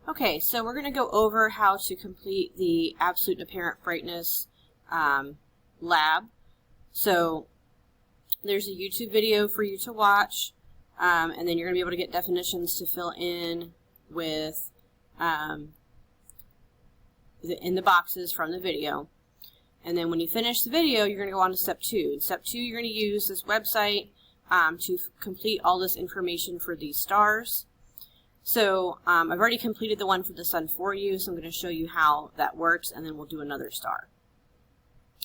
Okay, so we're going to go over how to complete the absolute and apparent brightness lab. So there's a YouTube video for you to watch, and then you're going to be able to get definitions to fill in with in the boxes from the video. And then when you finish the video, you're going to go on to step 2. In step 2, you're going to use this website to complete all this information for these stars. So I've already completed the one for the sun for you, so I'm going to show you how that works, and then we'll do another star.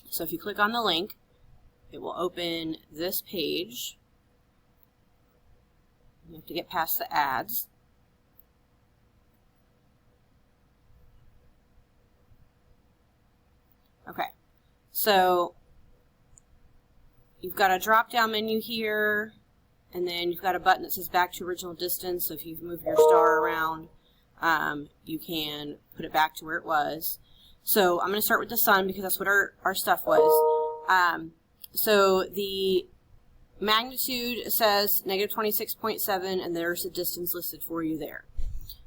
So if you click on the link, it will open this page. You have to get past the ads. Okay, so you've got a drop-down menu here, and then you've got a button that says back to original distance. So if you've moved your star around, you can put it back to where it was. So I'm going to start with the sun because that's what our stuff was. So the magnitude says negative 26.7, and there's the distance listed for you there.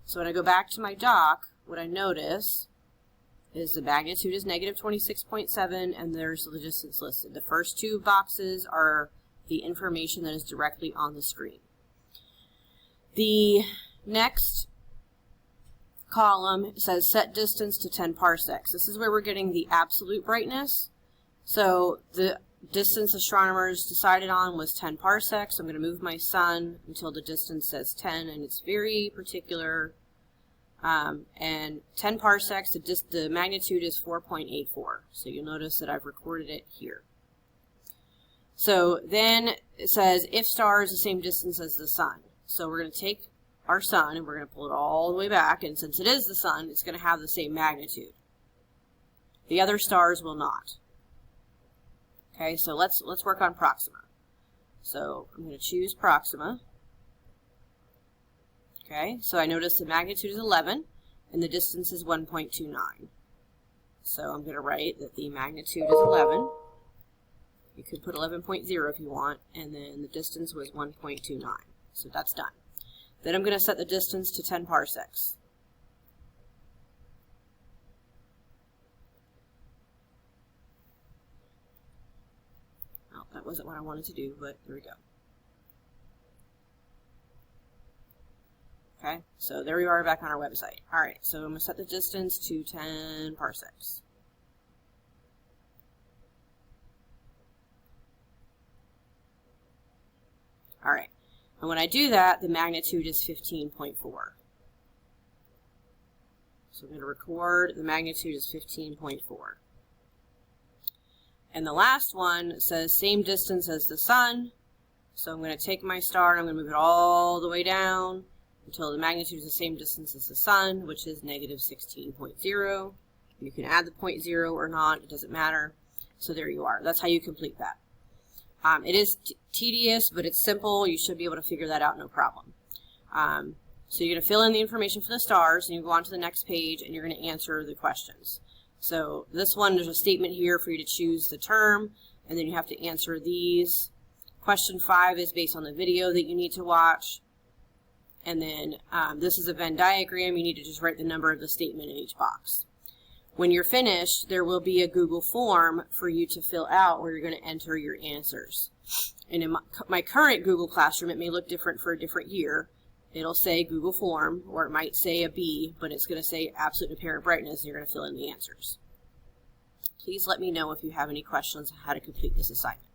So when I go back to my dock, what I notice is the magnitude is negative 26.7, and there's the distance listed. The first two boxes are the information that is directly on the screen. The next column says set distance to 10 parsecs. This is where we're getting the absolute brightness. So the distance astronomers decided on was 10 parsecs. I'm going to move my sun until the distance says 10, and it's very particular. And 10 parsecs, the magnitude is 4.84. So you'll notice that I've recorded it here. So then it says if star is the same distance as the sun. So we're going to take our sun and we're going to pull it all the way back, and since it is the sun, it's going to have the same magnitude. The other stars will not. Okay, so let's work on Proxima. So I'm going to choose Proxima. Okay, so I notice the magnitude is 11 and the distance is 1.29. So I'm going to write that the magnitude is 11. You could put 11.0 if you want, and then the distance was 1.29. So that's done. Then I'm going to set the distance to 10 parsecs. Oh, that wasn't what I wanted to do, but here we go. Okay, so there we are back on our website. Alright, so I'm going to set the distance to 10 parsecs. Alright, and when I do that, the magnitude is 15.4. So I'm going to record the magnitude is 15.4. And the last one says same distance as the sun. So I'm going to take my star and I'm going to move it all the way down until the magnitude is the same distance as the sun, which is negative 16.0. You can add the 0.0 or not, it doesn't matter. So there you are. That's how you complete that. It is tedious, but it's simple. You should be able to figure that out no problem. So you're going to fill in the information for the stars, and you go on to the next page, and you're going to answer the questions. So this one, there's a statement here for you to choose the term, and then you have to answer these. Question 5 is based on the video that you need to watch. And then this is a Venn diagram. You need to just write the number of the statement in each box. When you're finished, there will be a Google form for you to fill out where you're going to enter your answers. And in my current Google Classroom, it may look different for a different year. It'll say Google Form, or it might say a B, but it's going to say absolute and apparent brightness, and you're going to fill in the answers. Please let me know if you have any questions on how to complete this assignment.